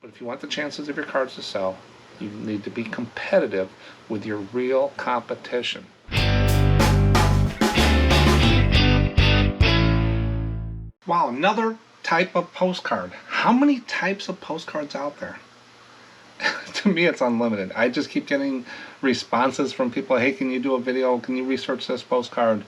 But if you want the chances of your cards to sell, you need to be competitive with your real competition. Wow, another type of postcard. How many types of postcards out there? To me, it's unlimited. I just keep getting responses from people. Hey, can you do a video? Can you research this postcard?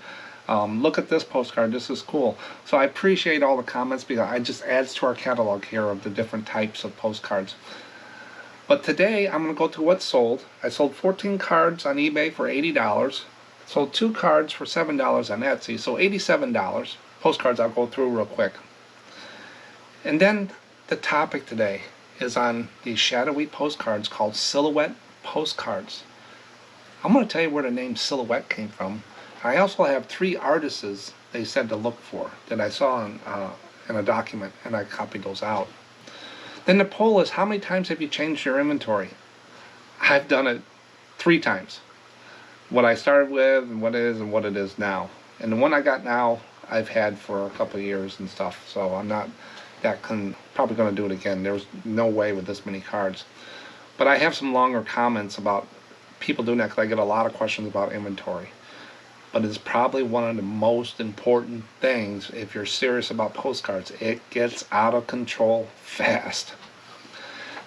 Look at this postcard. This is cool. So I appreciate all the comments because it just adds to our catalog here of the different types of postcards. But today I'm going to go to what's sold. I sold 14 cards on eBay for $80. Sold 2 cards for $7 on Etsy, so $87. Postcards I'll go through real quick. And then the topic today is on these shadowy postcards called Silhouette Postcards. I'm going to tell you where the name Silhouette came from. I also have 3 artists they said to look for that I saw in a document, and I copied those out. Then the poll is, how many times have you changed your inventory? I've done it 3 times. What I started with and what it is now. And the one I got now I've had for a couple of years and stuff, so I'm not probably going to do it again. There's no way with this many cards. But I have some longer comments about people doing that because I get a lot of questions about inventory. But it's probably one of the most important things if you're serious about postcards. It gets out of control fast.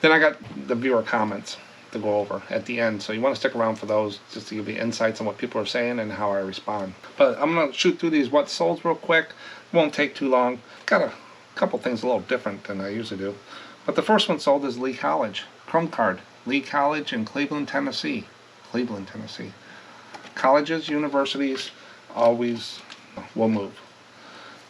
Then I got the viewer comments to go over at the end, so you want to stick around for those just to give you insights on what people are saying and how I respond. But I'm going to shoot through these what sold real quick. Won't take too long. Got a couple things a little different than I usually do. But the first one sold is Lee College. Chrome card. Lee College in Cleveland, Tennessee. Cleveland, Tennessee. Colleges, universities, always will move.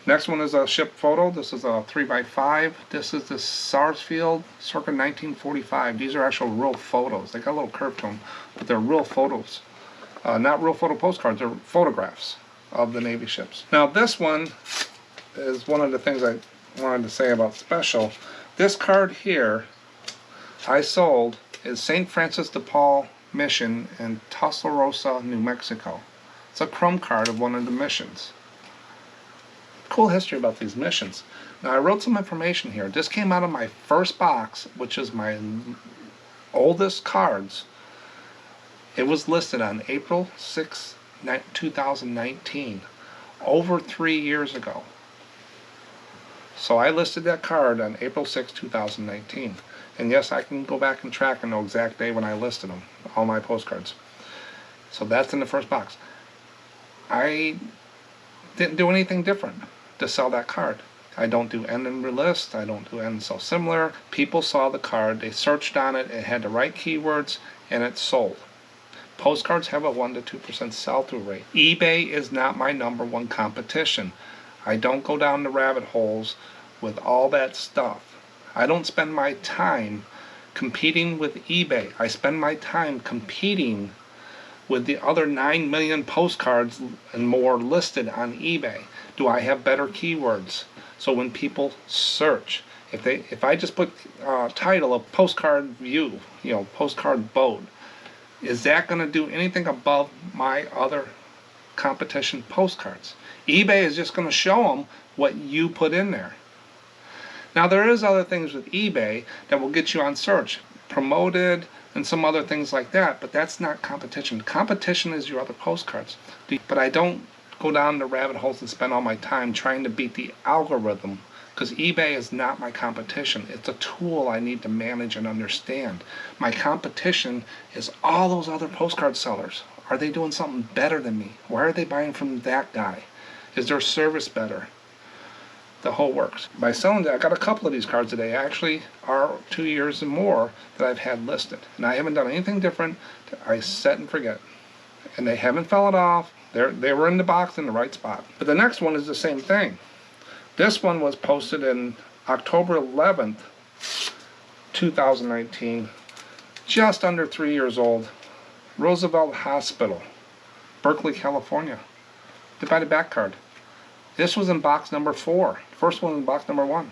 Next one is a ship photo. This is a 3x5. This is the Sarsfield circa 1945. These are actual real photos. They got a little curve to them, but they're real photos. Not real photo postcards, they're photographs of the Navy ships. Now this one is one of the things I wanted to say about special. This card here I sold is St. Francis de Paul Mission in Tuscaloosa, New Mexico. It's a chrome card of one of the missions. Cool history about these missions. Now I wrote some information here. This came out of my first box, which is my oldest cards. It was listed on April 6, 2019, over 3 years ago. So I listed that card on April 6, 2019. And yes, I can go back and track and know exact day when I listed them, all my postcards. So that's in the first box. I didn't do anything different to sell that card. I don't do end and relist. I don't do end and sell similar. People saw the card, they searched on it, it had the right keywords, and it sold. Postcards have a 1 to 2% sell-through rate. eBay is not my #1 competition. I don't go down the rabbit holes with all that stuff. I don't spend my time competing with eBay. I spend my time competing with the other 9 million postcards and more listed on eBay. Do I have better keywords? So when people search, if I just put title of postcard view, postcard boat, is that going to do anything above my other competition postcards? eBay is just going to show them what you put in there. Now there is other things with eBay that will get you on search, promoted and some other things like that, but that's not competition. Competition is your other postcards. But I don't go down the rabbit holes and spend all my time trying to beat the algorithm, because eBay is not my competition. It's a tool I need to manage and understand. My competition is all those other postcard sellers. Are they doing something better than me? Why are they buying from that guy? Is their service better? The whole works. By selling that, I got a couple of these cards today. Actually are 2 years and more that I've had listed. And I haven't done anything different. I set and forget. And they haven't fallen off. They were in the box in the right spot. But the next one is the same thing. This one was posted in October 11th, 2019. Just under 3 years old. Roosevelt Hospital, Berkeley, California. They buy the back card. This was in box number 4. First one in box number 1.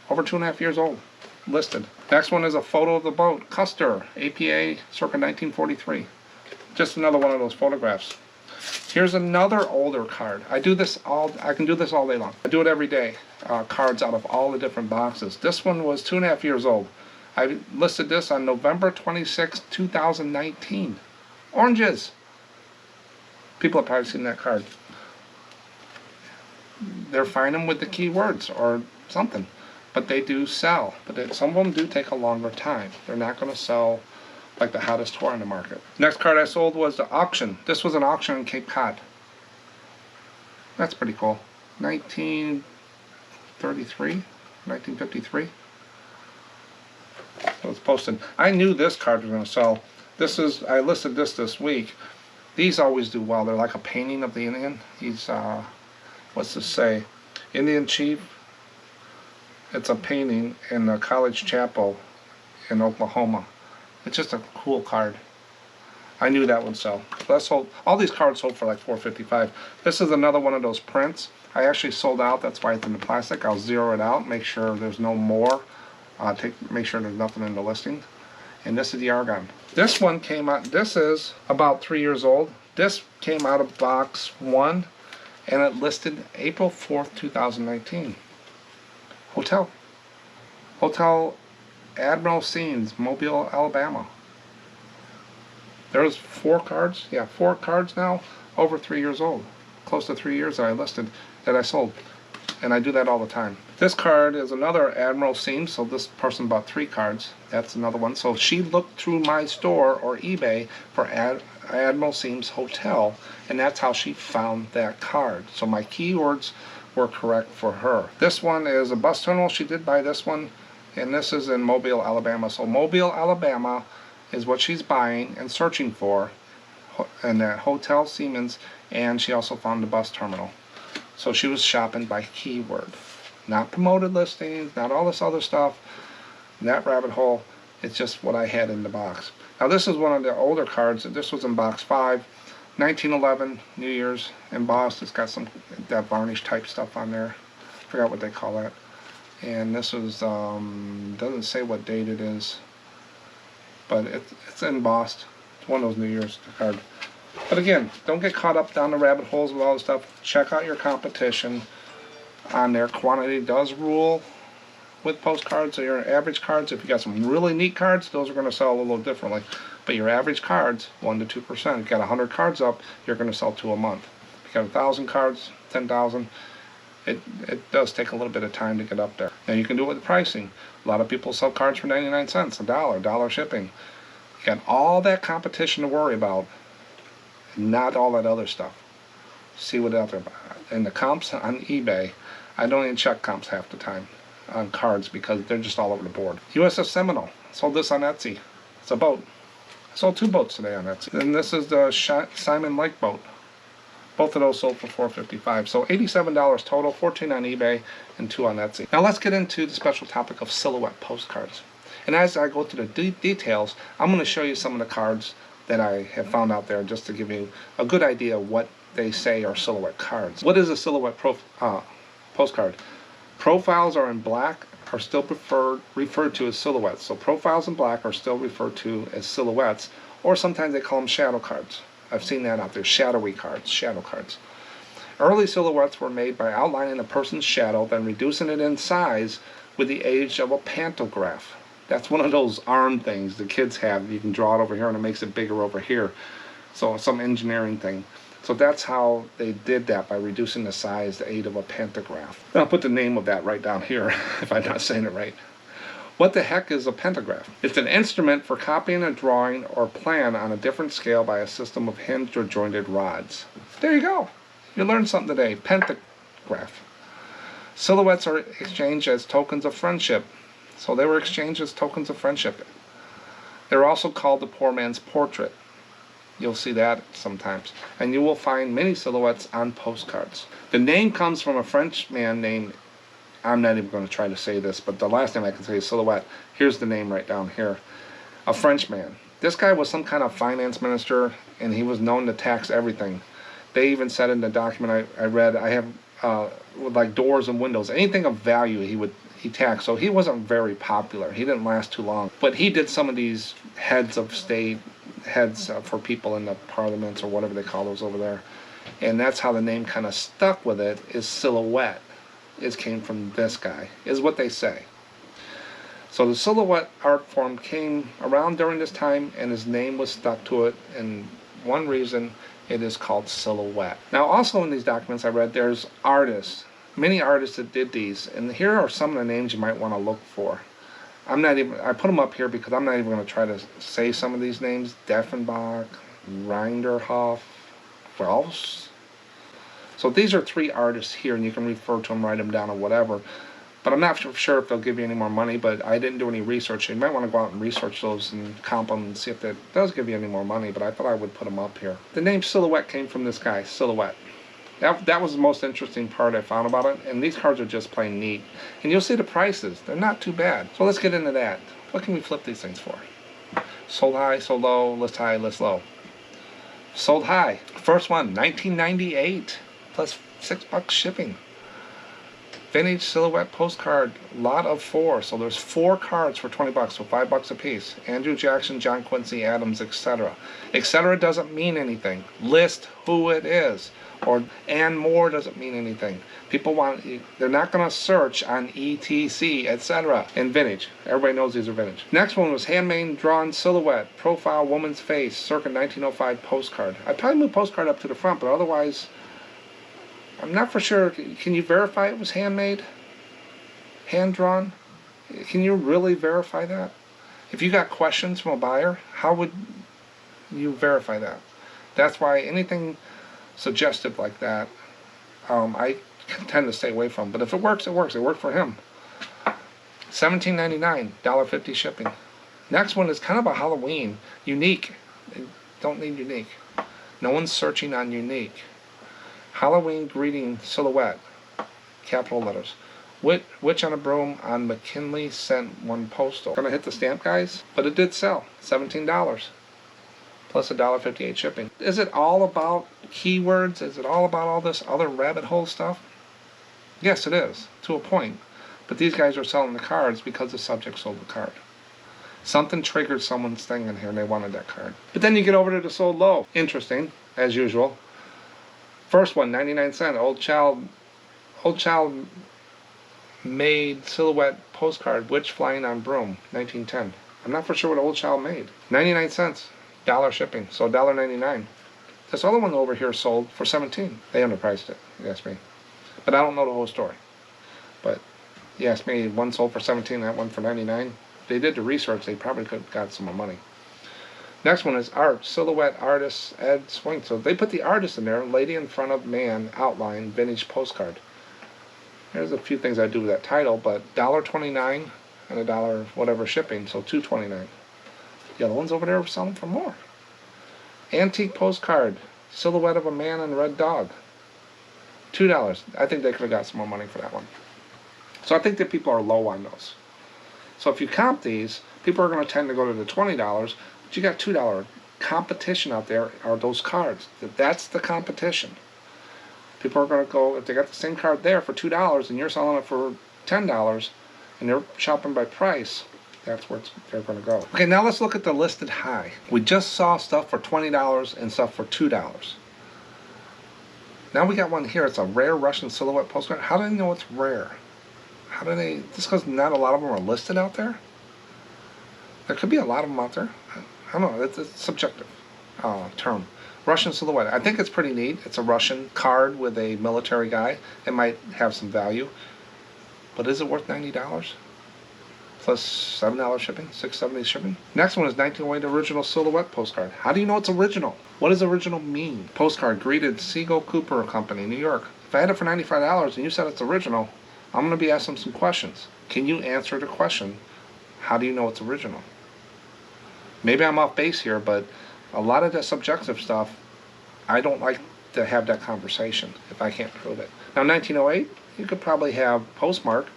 Over 2.5 years old. Listed. Next one is a photo of the boat. Custer, APA, circa 1943. Just another one of those photographs. Here's another older card. I can do this all day long. I do it every day. Cards out of all the different boxes. This one was 2.5 years old. I listed this on November 26, 2019. Oranges. People have probably seen that card. They're finding them with the keywords or something. But they do sell. But some of them do take a longer time. They're not going to sell like the hottest toy on the market. Next card I sold was the auction. This was an auction in Cape Cod. That's pretty cool. 1933, 1953. It was posted. I knew this card was going to sell. I listed this week. These always do well. They're like a painting of the Indian. He's, what's this say? Indian chief. It's a painting in the college chapel in Oklahoma. It's just a cool card. I knew that would sell. All these cards sold for like $4.55. This is another one of those prints. I actually sold out. That's why it's in the plastic. I'll zero it out, make sure there's no more. Make sure there's nothing in the listing. And this is the argon. This one came out. This is about 3 years old. This came out of box 1, and it listed April 4th, 2019. Hotel Admiral Scenes, Mobile, Alabama. There's 4 cards. Yeah, 4 cards now, over 3 years old. Close to 3 years that I listed, that I sold. And I do that all the time. This card is another Admiral Scenes, so this person bought 3 cards. That's another one. So she looked through my store or eBay for Admiral Scenes Hotel, and that's how she found that card. So my keywords were correct for her. This one is a bus terminal. She did buy this one. And this is in Mobile, Alabama. So Mobile, Alabama is what she's buying and searching for, and that Hotel Siemens, and she also found the bus terminal. So she was shopping by keyword. Not promoted listings, not all this other stuff, that rabbit hole. It's just what I had in the box. Now this is one of the older cards. This was in box 5, 1911, New Year's, embossed. It's got some that varnish type stuff on there. I forgot what they call that. And this was, doesn't say what date it is, but it's embossed. It's one of those New Year's cards. But again, don't get caught up down the rabbit holes with all this stuff. Check out your competition on there. Quantity does rule with postcards. So your average cards, if you got some really neat cards, those are going to sell a little differently. But your average cards, 1 to 2%. If you got 100 cards up, you're going to sell 2 a month. If you got 1,000 cards, 10,000. It does take a little bit of time to get up there. Now you can do it with pricing. A lot of people sell cards for 99 cents, $1 shipping. You got all that competition to worry about, not all that other stuff. See what's out there. And the comps on eBay, I don't even check comps half the time on cards because they're just all over the board. USS Seminole. Sold this on Etsy. It's a boat. I sold 2 boats today on Etsy. And this is the Simon Lake boat. Both of those sold for $4.55. So $87 total, $14 on eBay, and 2 on Etsy. Now let's get into the special topic of silhouette postcards. And as I go through the details, I'm going to show you some of the cards that I have found out there just to give you a good idea of what they say are silhouette cards. What is a silhouette postcard? Profiles are in black are still referred to as silhouettes. So profiles in black are still referred to as silhouettes, or sometimes they call them shadow cards. I've seen that out there, shadowy cards, shadow cards. Early silhouettes were made by outlining a person's shadow, then reducing it in size with the aid of a pantograph. That's one of those arm things the kids have. You can draw it over here and it makes it bigger over here. So some engineering thing. So that's how they did that, by reducing the size, the aid of a pantograph. I'll put the name of that right down here if I'm not saying it right. What the heck is a pantograph? It's an instrument for copying a drawing or plan on a different scale by a system of hinged or jointed rods. There you go. You learned something today. Pantograph. Silhouettes are exchanged as tokens of friendship. So they were exchanged as tokens of friendship. They're also called the poor man's portrait. You'll see that sometimes. And you will find many silhouettes on postcards. The name comes from a French man named, I'm not even going to try to say this, but the last name I can say is Silhouette. Here's the name right down here. A French man. This guy was some kind of finance minister, and he was known to tax everything. They even said in the document I read, I have with like doors and windows, anything of value he taxed. So he wasn't very popular. He didn't last too long. But he did some of these heads of state, heads for people in the parliaments or whatever they call those over there. And that's how the name kind of stuck with it, is silhouette. It came from this guy, is what they say. So the silhouette art form came around during this time, and his name was stuck to it, and one reason it is called silhouette. Now also in these documents I read, there's artists, many artists that did these, and here are some of the names you might want to look for. I put them up here because I'm not even going to try to say some of these names. Deffenbach, Rinderhoff, Welsh. So these are 3 artists here, and you can refer to them, write them down, or whatever. But I'm not sure if they'll give you any more money, but I didn't do any research. You might want to go out and research those and comp them and see if that does give you any more money, but I thought I would put them up here. The name Silhouette came from this guy, Silhouette. That was the most interesting part I found about it, and these cards are just plain neat. And you'll see the prices. They're not too bad. So let's get into that. What can we flip these things for? Sold high, sold low, list high, list low. Sold high. First one, $19.98, plus $6 shipping. Vintage Silhouette Postcard, lot of 4. So there's 4 cards for $20, so $5 a piece. Andrew Jackson, John Quincy Adams, etc. Etc. doesn't mean anything. List who it is. And more doesn't mean anything. They're not going to search on ETC, etc. in vintage. Everybody knows these are vintage. Next one was handmade drawn silhouette, profile woman's face, circa 1905 postcard. I'd probably move postcard up to the front, but otherwise, I'm not for sure. Can you verify it was handmade? Hand drawn? Can you really verify that? If you got questions from a buyer, how would you verify that? That's why anything suggestive like that, I tend to stay away from. But if it works, it works. It worked for him. $17.99, $1.50 shipping. Next one is kind of a Halloween. Unique. They don't need unique. No one's searching on unique. Halloween greeting silhouette. Capital letters. Witch on a broom on McKinley sent 1 postal. Gonna hit the stamp, guys, but it did sell. $17. Plus $1.58 shipping. Is it all about keywords? Is it all about all this other rabbit hole stuff? Yes, it is, to a point. But these guys are selling the cards because the subject sold the card. Something triggered someone's thing in here and they wanted that card. But then you get over to the sold low. Interesting, as usual. First one, 99 cents. Old child made silhouette postcard, witch flying on broom, 1910. I'm not for sure what old child made. 99 cents. $1 shipping, so $1.99. This other one over here sold for $17. They underpriced it, you ask me. But I don't know the whole story. But you ask me, one sold for $17, that one for $99. If they did the research, they probably could have got some more money. Next one is art, silhouette artist Ed Swing. So they put the artist in there, lady in front of man, outline, vintage postcard. There's a few things I do with that title, but $1.29 and $1 whatever shipping, so $2.29. The other ones over there were selling for more. Antique postcard, silhouette of a man and red dog. $2. I think they could have got some more money for that one. So I think that people are low on those. So if you comp these, people are going to tend to go to the $20, but you got $2. Competition out there are those cards. That's the competition. People are going to go, if they got the same card there for $2 and you're selling it for $10 and they're shopping by price, that's where they're going to go. Okay, now let's look at the listed high. We just saw stuff for $20 and stuff for $2. Now we got one here. It's a rare Russian silhouette postcard. How do they know it's rare? How do they, just because not a lot of them are listed out there? There could be a lot of them out there. I don't know, it's a subjective term. Russian silhouette. I think it's pretty neat. It's a Russian card with a military guy. It might have some value. But is it worth $90? Plus $7 shipping, $6.70 shipping. Next one is 1908 original silhouette postcard. How do you know it's original? What does original mean? Postcard greeted Siegel Cooper Company, New York. If I had it for $95 and you said it's original, I'm going to be asking some questions. Can you answer the question, how do you know it's original? Maybe I'm off base here, but a lot of the subjective stuff, I don't like to have that conversation if I can't prove it. Now 1908, you could probably have postmark,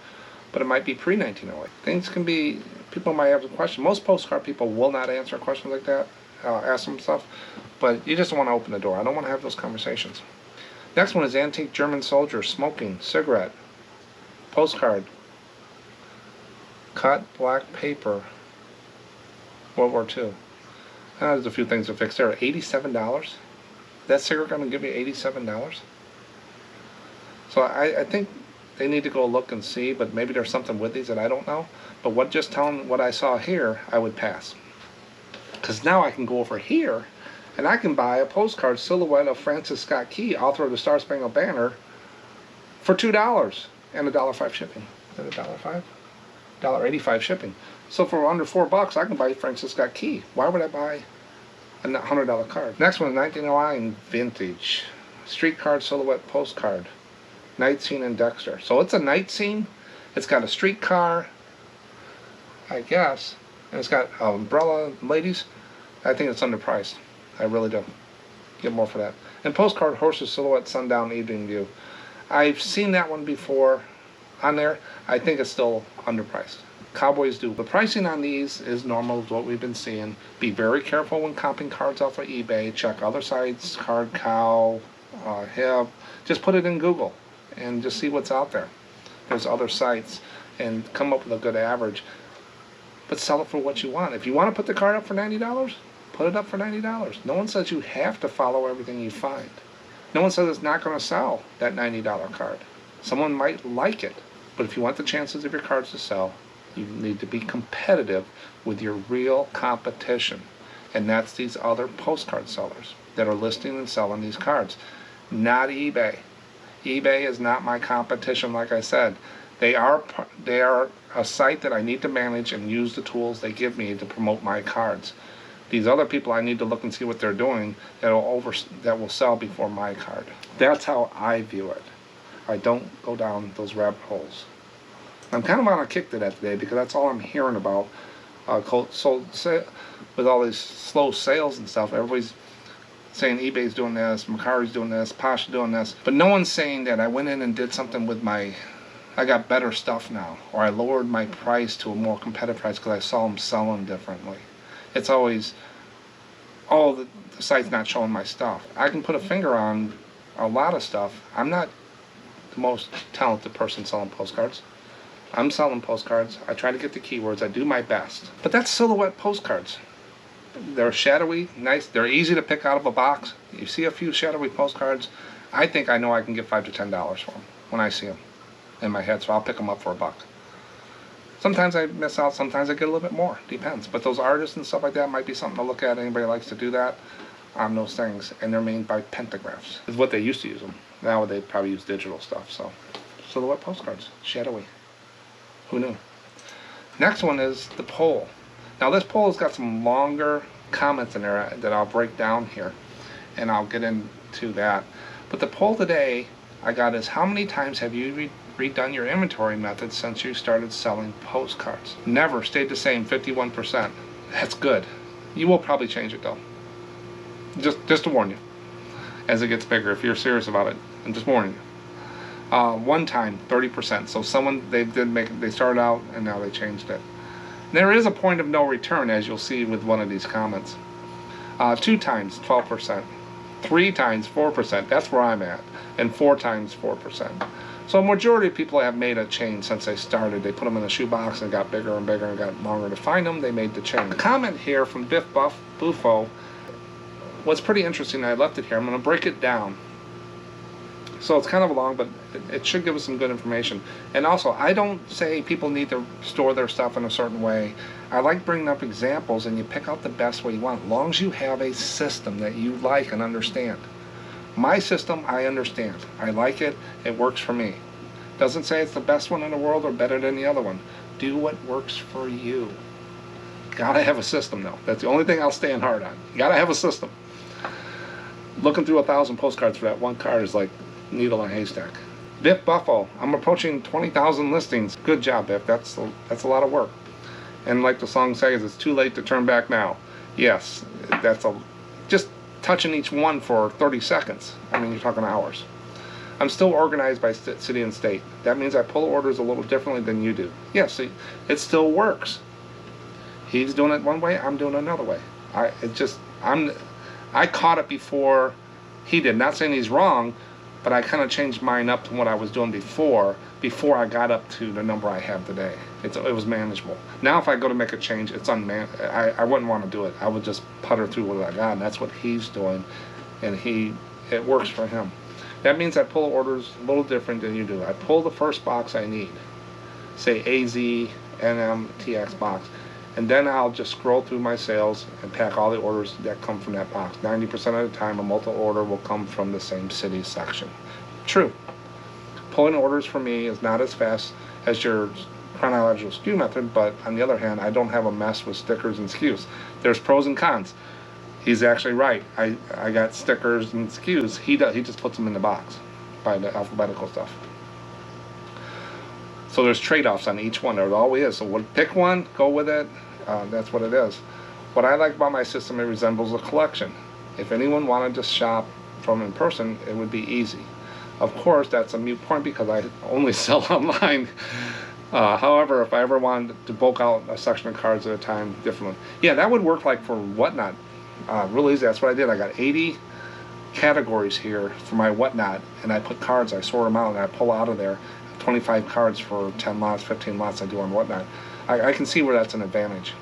but it might be pre-1908. Things can be, people might have a question. Most postcard people will not answer questions like that, ask them stuff, but you just want to open the door. I don't want to have those conversations. Next one is antique German soldier, smoking, cigarette, postcard, cut black paper, World War II. There's a few things to fix there. $87. That cigarette going to give you $87? So I think they need to go look and see, but maybe there's something with these that I don't know. But just telling what I saw here, I would pass. Because now I can go over here and I can buy a postcard silhouette of Francis Scott Key, author of the Star Spangled Banner, for $2 and $1.05 shipping. Is that $1.05? $1.85 shipping. So for under $4, I can buy Francis Scott Key. Why would I buy a $100 card? Next one is 1909 vintage street card silhouette postcard, night scene in Dexter. So it's a night scene. It's got a streetcar, I guess, and it's got umbrella. Ladies, I think it's underpriced. I really do. Get more for that. And postcard horses silhouette sundown evening view. I've seen that one before on there. I think it's still underpriced. Cowboys do. The pricing on these is normal, is what we've been seeing. Be very careful when comping cards off of eBay. Check other sites, Card Cow, Hib. Just put it in Google and just see what's out there. There's other sites and come up with a good average. But sell it for what you want. If you want to put the card up for $90, put it up for $90. No one says you have to follow everything you find. No one says it's not going to sell, that $90 card. Someone might like it, but if you want the chances of your cards to sell, you need to be competitive with your real competition. And that's these other postcard sellers that are listing and selling these cards, not eBay. eBay is not my competition, like I said. They are a site that I need to manage and use the tools they give me to promote my cards. These other people, I need to look and see what they're doing that will sell before my card. That's how I view it. I don't go down those rabbit holes. I'm kind of on a kick to that today because that's all I'm hearing about. With all these slow sales and stuff, everybody's saying eBay's doing this, Mercari's doing this, Posh doing this, but no one's saying that I went in and did something with I got better stuff now, or I lowered my price to a more competitive price because I saw them selling differently. It's always, the site's not showing my stuff. I can put a finger on a lot of stuff. I'm not the most talented person selling postcards. I'm selling postcards. I try to get the keywords. I do my best. But that's silhouette postcards. They're shadowy, nice. They're easy to pick out of a box. You see a few shadowy postcards, I think I know I can get $5 to $10 for them when I see them in my head, so I'll pick them up for $1. Sometimes I miss out, sometimes I get a little bit more, depends. But those artists and stuff like that might be something to look at. Anybody likes to do that on those things, and they're made by Pentagraphs. Is what they used to use them. Now they probably use digital stuff. So silhouette postcards, shadowy. Who knew? Next one is the poll. Now this poll has got some longer comments in there that I'll break down here, and I'll get into that. But the poll today I got is, how many times have you redone your inventory method since you started selling postcards? Never. Stayed the same, 51%. That's good. You will probably change it though. Just to warn you, as it gets bigger, if you're serious about it, I'm just warning you. One time, 30%. So they started out and now they changed it. There is a point of no return, as you'll see with one of these comments. 2 times, 12%. 3 times, 4%. That's where I'm at. And 4 times, 4%. So a majority of people have made a change since they started. They put them in a shoebox and got bigger and bigger and got longer to find them. They made the change. The comment here from Biff Buffo was pretty interesting. I left it here. I'm going to break it down. So it's kind of long, but it should give us some good information. And also, I don't say people need to store their stuff in a certain way. I like bringing up examples, and you pick out the best way you want, as long as you have a system that you like and understand. My system, I understand. I like it. It works for me. Doesn't say it's the best one in the world or better than the other one. Do what works for you. Gotta have a system, though. That's the only thing I'll stand hard on. You gotta have a system. Looking through 1,000 postcards for that one card is like needle in a haystack. Biff Buffo, I'm approaching 20,000 listings. Good job, Biff. That's a lot of work. And like the song says, it's too late to turn back now. Yes, just touching each one for 30 seconds. I mean, you're talking hours. I'm still organized by city and state. That means I pull orders a little differently than you do. Yes, it still works. He's doing it one way, I'm doing it another way. I caught it before he did. Not saying he's wrong, but I kind of changed mine up to what I was doing before I got up to the number I have today. It was manageable. Now if I go to make a change, it's I wouldn't want to do it. I would just putter through what I got, and that's what he's doing, and it works for him. That means I pull orders a little different than you do. I pull the first box I need, say AZ, NM, TX box, and then I'll just scroll through my sales and pack all the orders that come from that box. 90% of the time, a multiple order will come from the same city section. True. Pulling orders for me is not as fast as your chronological SKU method, but on the other hand, I don't have a mess with stickers and SKUs. There's pros and cons. He's actually right. I got stickers and SKUs. He just puts them in the box by the alphabetical stuff. So there's trade-offs on each one. There always is. So pick one, go with it. That's what it is. What I like about my system, it resembles a collection. If anyone wanted to shop from in person, it would be easy. Of course, that's a moot point because I only sell online. However, if I ever wanted to bulk out a section of cards at a time, differently. Yeah, that would work like for Whatnot. Really easy. That's what I did. I got 80 categories here for my Whatnot, and I put cards, I sort them out, and I pull out of there 25 cards for 10 lots, 15 lots I do on Whatnot. I can see where that's an advantage.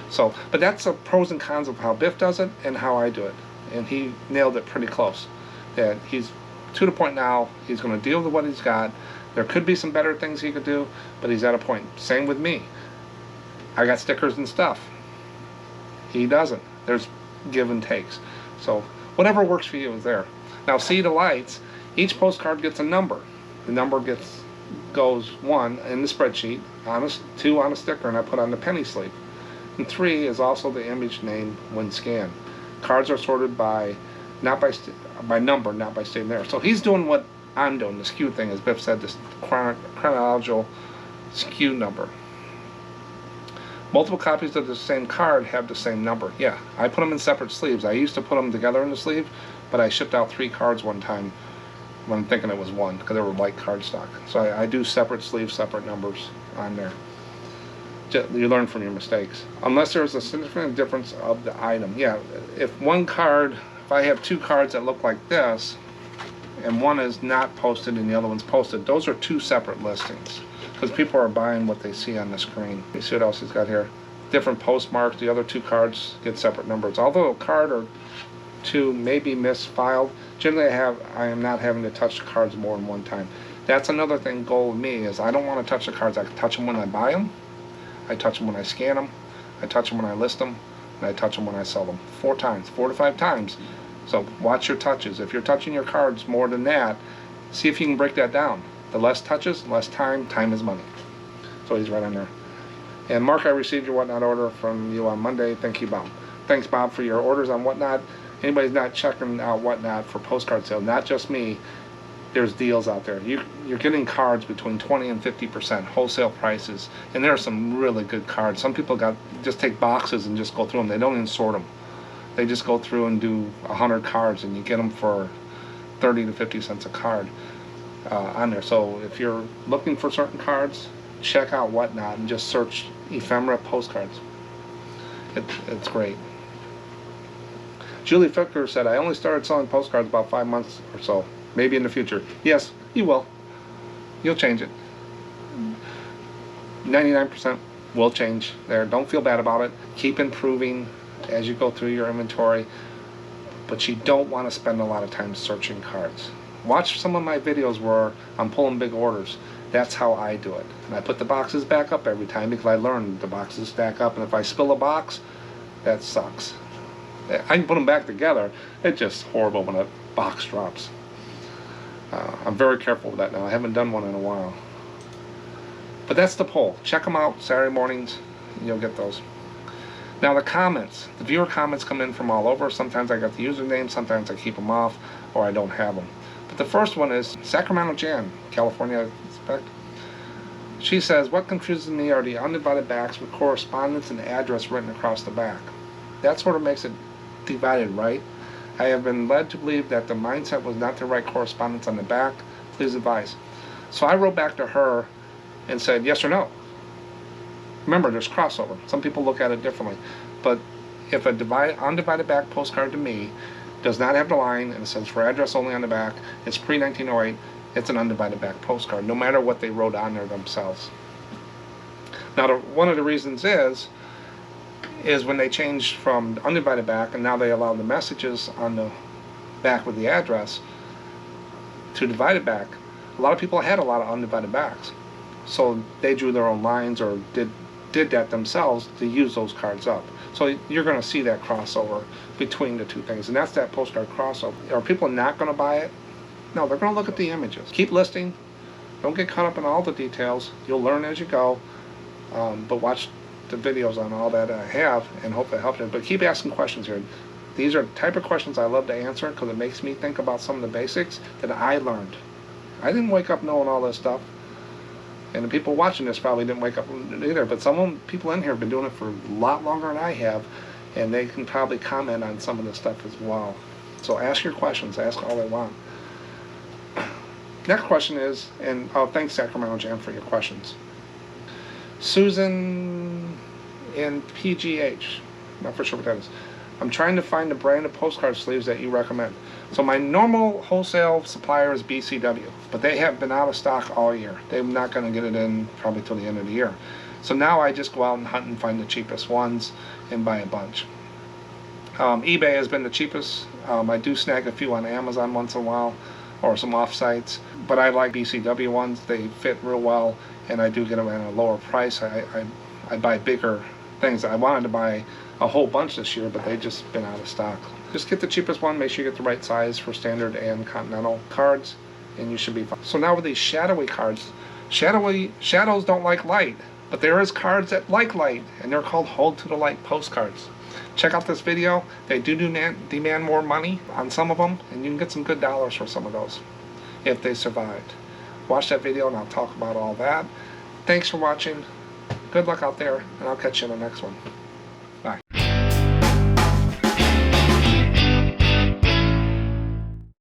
So, but that's the pros and cons of how Biff does it and how I do it. And he nailed it pretty close. That he's to the point now, he's going to deal with what he's got. There could be some better things he could do, but he's at a point. Same with me. I got stickers and stuff. He doesn't. There's give and takes. So whatever works for you is there. Now see the lights. Each postcard gets a number. The number goes 1 in the spreadsheet, 2 on a sticker, and I put on the penny sleeve. And 3 is also the image name when scanned. Cards are sorted by number, not by state there. So he's doing what I'm doing, the SKU thing, as Biff said, this chronological SKU number. Multiple copies of the same card have the same number. Yeah, I put them in separate sleeves. I used to put them together in the sleeve, but I shipped out 3 cards one time when I'm thinking it was 1 because they were light cardstock. So I do separate sleeves, separate numbers on there. You learn from your mistakes. Unless there's a significant difference of the item. Yeah, if I have 2 cards that look like this, and one is not posted and the other one's posted, those are 2 separate listings because people are buying what they see on the screen. You see what else he's got here? Different postmarks. The other 2 cards get separate numbers. Although a card or 2 may be misfiled, generally I am not having to touch the cards more than one time. That's another goal with me is I don't want to touch the cards. I can touch them when I buy them, I touch them when I scan them, I touch them when I list them, and I touch them when I sell them. 4 times, 4 to 5 times. So watch your touches. If you're touching your cards more than that, see if you can break that down. The less touches, less time. Time is money. So he's right on there. And Mark, I received your Whatnot order from you on Monday. Thank you, Bob. Thanks, Bob, for your orders on Whatnot. Anybody's not checking out Whatnot for postcard sales, not just me, there's deals out there. You're getting cards between 20 and 50% wholesale prices, and there are some really good cards. Some people just take boxes and just go through them. They don't even sort them. They just go through and do 100 cards, and you get them for 30 to 50 cents a card on there. So if you're looking for certain cards, check out Whatnot and just search ephemera postcards. It's great. Julie Ficker said, I only started selling postcards about 5 months or so. Maybe in the future. Yes, you will. You'll change it. 99% will change there. Don't feel bad about it. Keep improving as you go through your inventory, but you don't want to spend a lot of time searching cards. Watch some of my videos where I'm pulling big orders. That's how I do it. And I put the boxes back up every time because I learned the boxes stack up, and if I spill a box, that sucks. I can put them back together. It's just horrible when a box drops. I'm very careful with that now. I haven't done one in a while. But that's the poll. Check them out Saturday mornings. You'll get those. Now the comments. The viewer comments come in from all over. Sometimes I got the username. Sometimes I keep them off, or I don't have them. But the first one is Sacramento Jan, California, I expect. She says, what confuses me are the undivided backs with correspondence and address written across the back. That sort of makes it divided, right? I have been led to believe that the mindset was not to write correspondence on the back. Please advise. So I wrote back to her and said yes or no. Remember, there's crossover. Some people look at it differently. But if a undivided back postcard to me does not have the line and it says for address only on the back, it's pre-1908, it's an undivided back postcard, no matter what they wrote on there themselves. Now, one of the reasons is when they changed from undivided back, and now they allow the messages on the back with the address to divided back. A lot of people had a lot of undivided backs, so they drew their own lines or did that themselves to use those cards up. So you're going to see that crossover between the two things, and that's that postcard crossover. Are people not going to buy it? No, they're going to look at the images. Keep listing. Don't get caught up in all the details. You'll learn as you go, but watch the videos on all that I have and hope it helps you. But keep asking questions here. These are the type of questions I love to answer because it makes me think about some of the basics that I learned. I didn't wake up knowing all this stuff, and the people watching this probably didn't wake up either, but people in here have been doing it for a lot longer than I have, and they can probably comment on some of this stuff as well. So ask your questions, ask all they want. Next question is, and thanks Sacramento Jam for your questions. Susan in PGH, not for sure what that is. I'm trying to find the brand of postcard sleeves that you recommend. So my normal wholesale supplier is BCW, but they have been out of stock all year. They're not going to get it in probably till the end of the year. So now I just go out and hunt and find the cheapest ones and buy a bunch. eBay has been the cheapest. I do snag a few on Amazon once in a while, or some off-sites, but I like BCW ones. They fit real well, and I do get them at a lower price. I buy bigger things. I wanted to buy a whole bunch this year, but they've just been out of stock. Just get the cheapest one. Make sure you get the right size for standard and continental cards, and you should be fine. So now with these shadowy cards, shadows don't like light, but there is cards that like light, and they're called Hold to the Light postcards. Check out this video. They do demand more money on some of them, and you can get some good dollars for some of those if they survived. Watch that video and I'll talk about all that. Thanks for watching. Good luck out there, and I'll catch you in the next one.